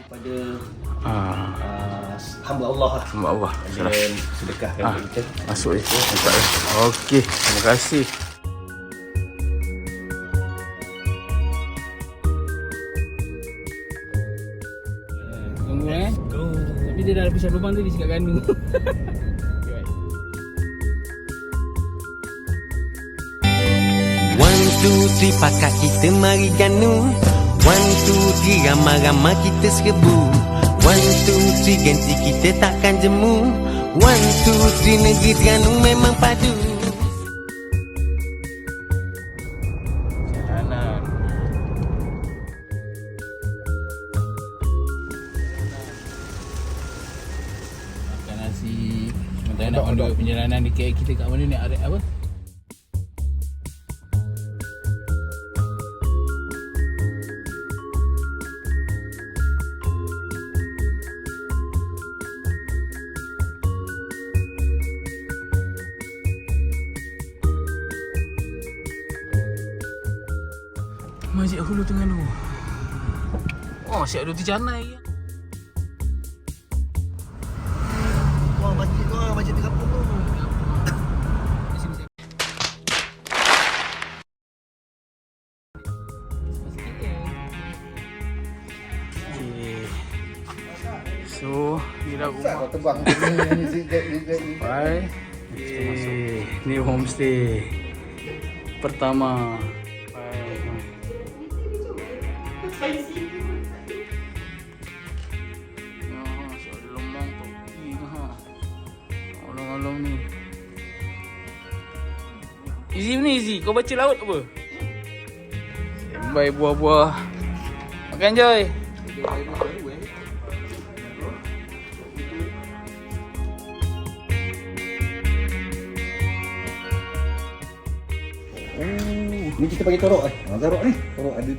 Pada hamba Allah lah. Hamba Allah. Dan sedekahkan kita. Masuk je. Okey, terima kasih. Tunggu Tapi dia dah pisah lubang tu, dia cakap gandung. One, two, three, pakak kita mari ganu. One, two, three, ramai-ramai kita serbu. One, two, three, ganti kita takkan jemu. One, two, three, negeri Terengganu memang padu. Jalanan. Makan nasi. Sementara nak on perjalanan di KL kita kat mana ni? Ada apa? Masjid Hulu Terengganu. Oh, siap ada Tijanai ya. Wah, masjid di kampung tu. So, ni dah rumah. Kau terbang ni. Bye. Ni homestay pertama. Along ni. Easy ni easy. Kau baca laut apa? Standby buah-buah. Makan Joy. Ni kita pakai torok torok ni. Torok ada.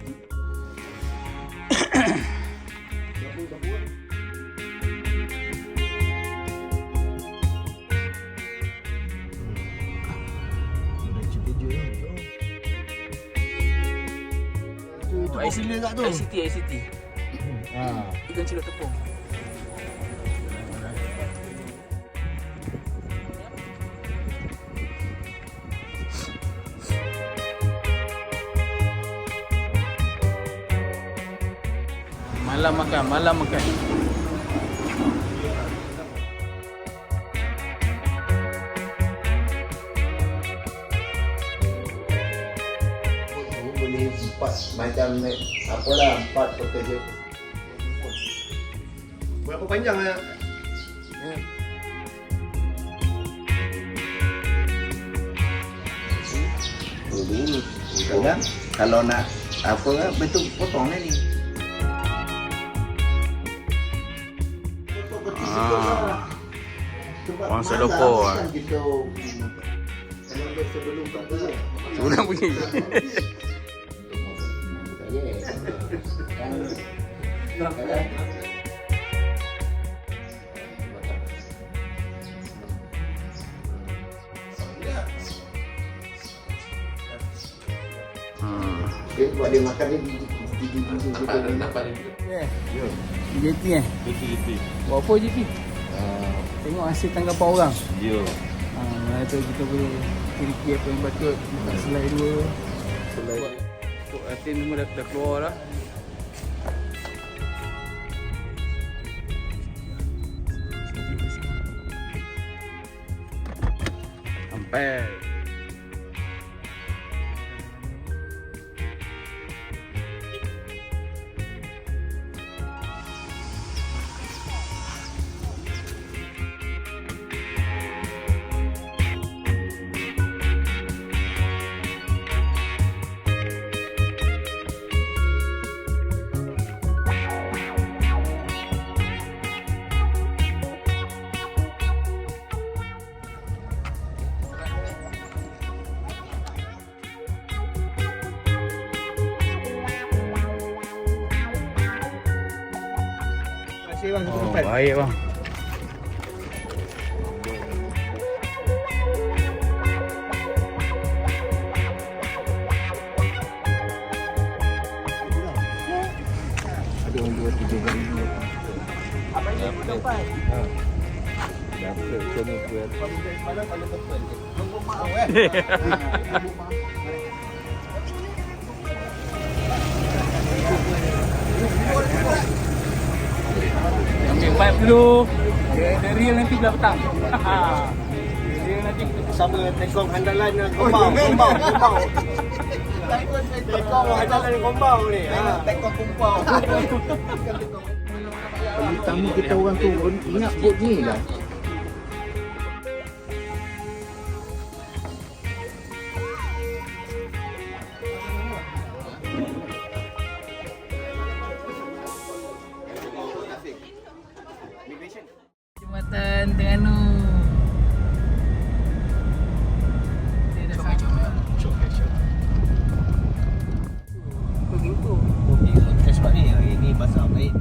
ICT. Ikan cilok tepung. Malam makan. Boleh 4 macam apalah 4 pekerja. Berapa panjang ya? Dulu kan kalau nak apa betul potong ni. Orang Seloko sebelum pergi. Buat dia makan ni JT Buat apa JT? Tengok hasil tanggapan orang. Ya. Itu kita boleh kira-kira apa yang patut. Buka selai 2. Untuk asin semua dah keluar dah. Sampai. kasih bang, Oh, baik bang. Ada orang 2 Apa ini pun dapat? Dapat macam ni pun. Semalam pada betul. Nombor mak ambil vibe dulu. Dia real nanti belah petang. Real nanti Sama tekong handalan dengan Gombau. Tekong handalan dengan Gombau ni. Tekong kumpau. pertama kita orang turun ingat bot ni lah. Jembatan Terengganu. Sebab ni hari ni basah baik.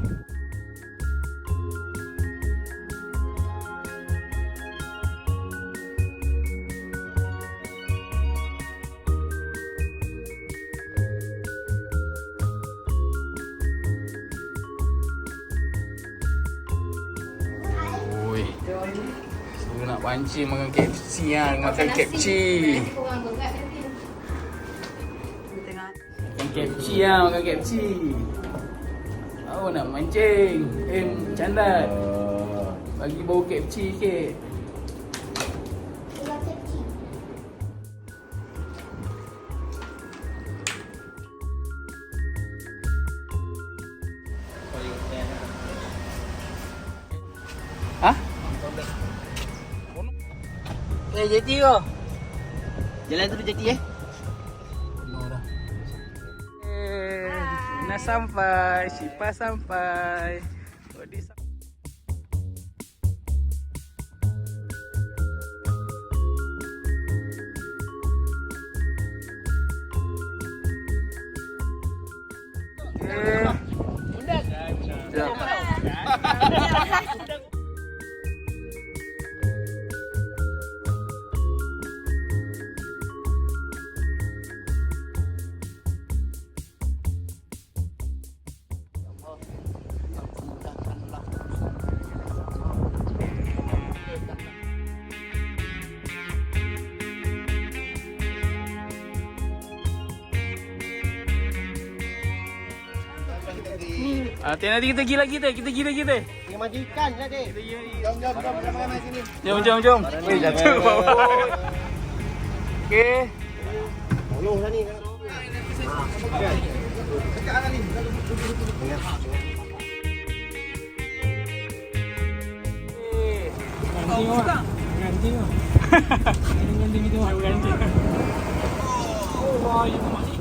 Oi. Saya nak pancing makan KFC lah. Makan KFC. Makan KFC lah. Makan KFC. Oh nak mancing. Candat. Bagi bau KFC sikit. Hah? Jeti ke? Jalan tu jeti No dah. Nak sampai, Syifa sampai. Odi sampai. Nanti kita pergi lagi teh. Kita pergi lagi teh. Pergi makan ikan lah dek. Jom makan sini. Jom. Jatuh bawah. Okey. Tolong lah ni. Sekarang ni. Ganti. Ganti gitu. Ganti. Oh, wah, ini masih.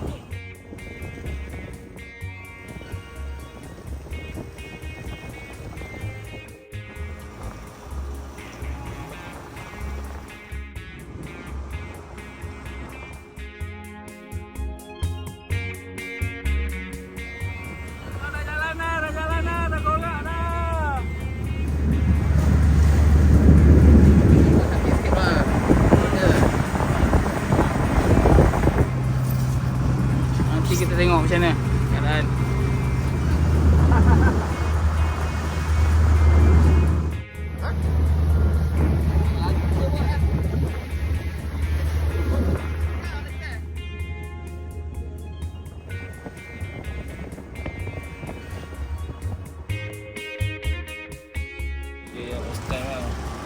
Kita tengok macam mana keadaan.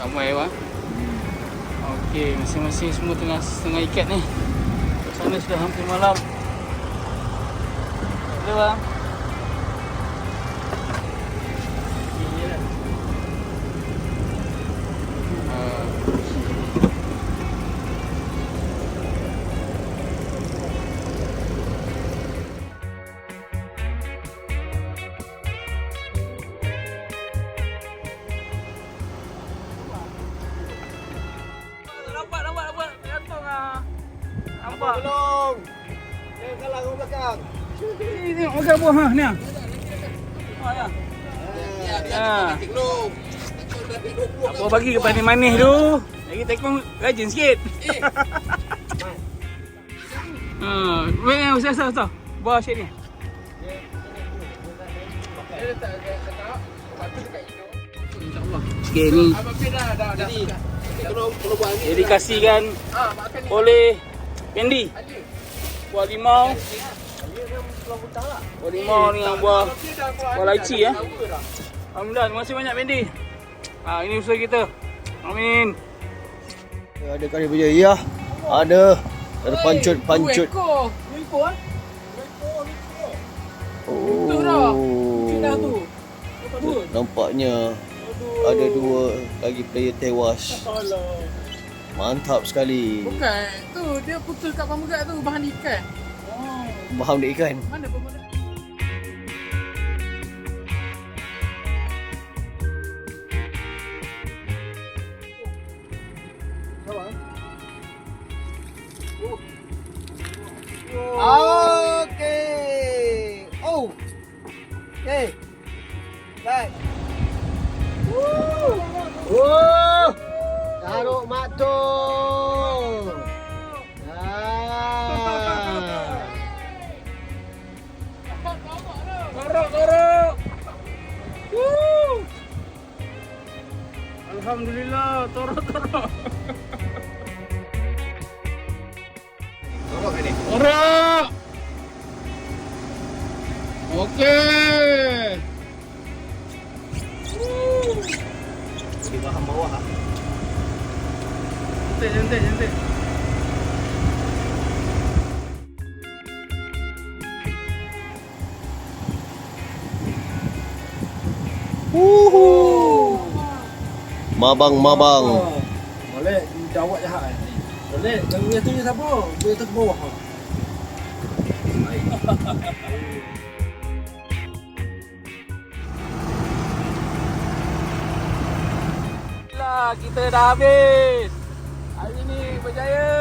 Ramai bang. Okey, masing-masing semua tengah ikat ni. Sana sudah hampir malam. Ada bang. Nampak. Gantung ah. Nampak. Tolong. Jangan kalah orang belakang. Ni tengok makan buah ha ni. Apa bagi ke manis tu. Lagi tekong rajin sikit. Weh usah. Buah syek ni. Okay, ni dia dikasihkan oleh Fendi. Buah limau. Buah limau dengan buah lychee ya. Alhamdulillah, terima kasih banyak Fendi. Ini usaha kita. Amin. Ada kali berjaya. Ada pancut. Ekor Nampaknya ada 2 lagi player tewas. Mantap sekali. Bukan, tu dia putus kat pamugat tu bahan ikan. Faham dia ikan? Mana pemuda? Okey. Oh. Okey. Baik. Taruh mak tu. Korok. Alhamdulillah, torok. Korok. Okey. Di bahan bawah. Cantik. Mabang. Boleh jawab jahat ni. Boleh, yang punya tu siapa? Dia tu ke bawah. Lah, kita dah habis. Hari ni berjaya.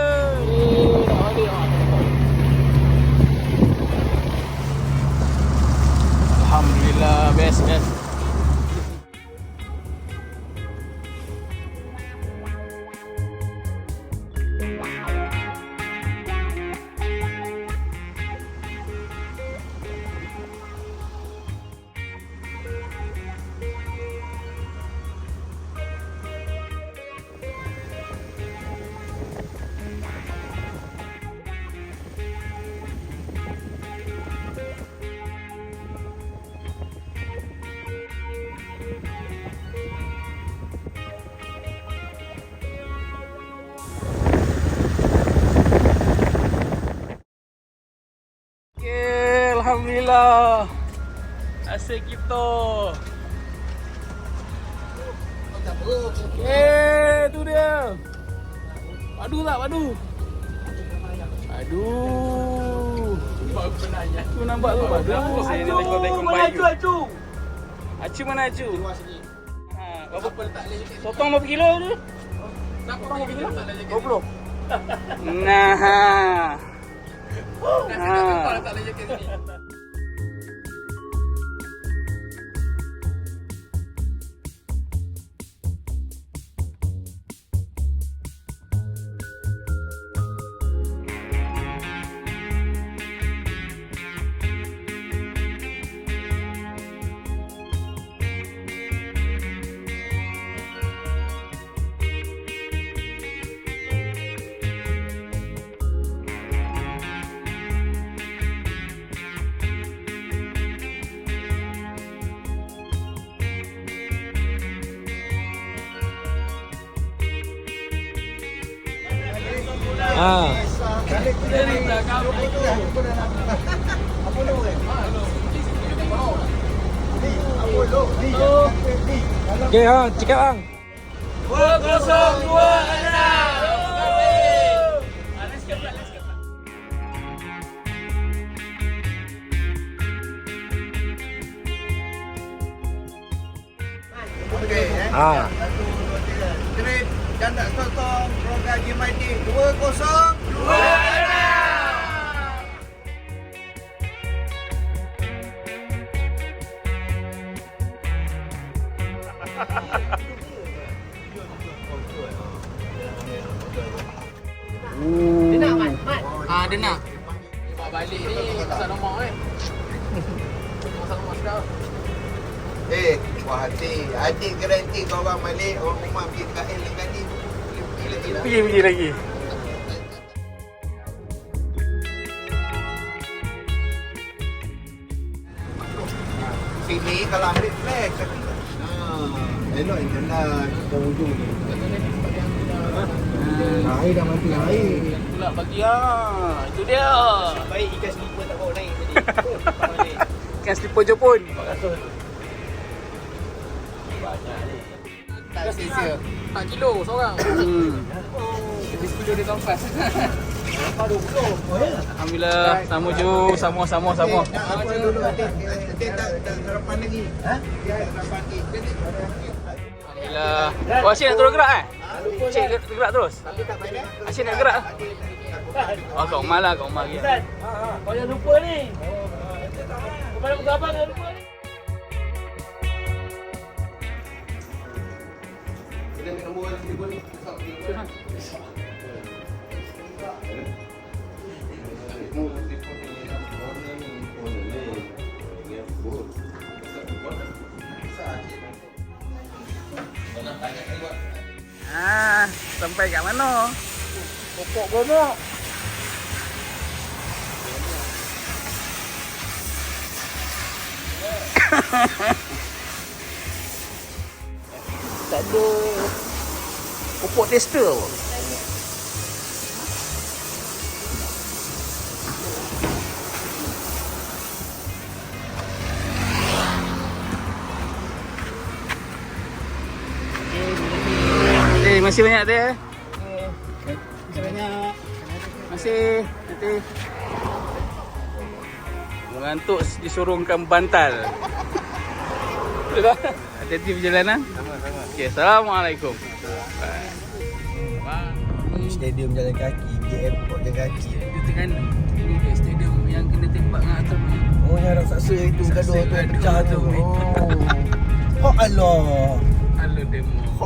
Dah balik. Alhamdulillah, best. Alhamdulillah. Asyik kita. Tu dia. Padu tak padu? Aduh. Tu nampak tu padu. Acu. Acu mana acu? Berapa letak lagi? Sotong berapa kilo tu? Sotong berapa kilo? 20. Nah. Letak lagi kat sini. Dari belakang itu. Apa lu? Okey, cakap bang. 202 anak. Okey, Ah. 1, 2, 3. Trip janda sotong Roga GMIT 202 anak. Dia nak mat. Dia nak. Bawa balik ni pasal nombor kan. Pasal nombor sekarang. Puas hati. Adik garanti kau orang balik, orang rumah pergi dekat L yang tadi. Boleh pergi lagi lah. Pergi lagi. Sini kalau ambil flash tapi elok yang jalan ujung ni. Air dah mati air. Pula bagi ah. Itu dia. Baik ikan slipper tak bawa naik tadi. Ikan slipper je pun. Tak sia-sia. 4 kilo seorang. Jadi kilo dia kampas. Alhamdulillah. Sama Ju. Sama. Apa dulu dia tak sarapan lagi. Dia sarapan lagi. Alhamdulillah. Oh, Asyik nak terus gerak Asyik gerak terus? Asyik nak gerak? Oh, Kak Umar lah, Kak Umar lagi. Kau jangan lupa ni. Kepada muka abang jangan lupa ni. Kita ambil nombor telefon ni. Sampai kat mana? Pokok gomok. Tak ada pokok tester. Masih banyak dia. Masih banyak. Masih nanti mengantuk disurungkan bantal. Betul tak? Hati-hati perjalanan. Sama-sama. Okey, assalamualaikum. Stadium jalan kaki, di airport jalan kaki. Dia tekan ni ke stadium yang kena tembak dengan atom ni. Oh, yang raksasa itu gaduh tu yang pecah tu. Oh. Oh Allah. Halo demo.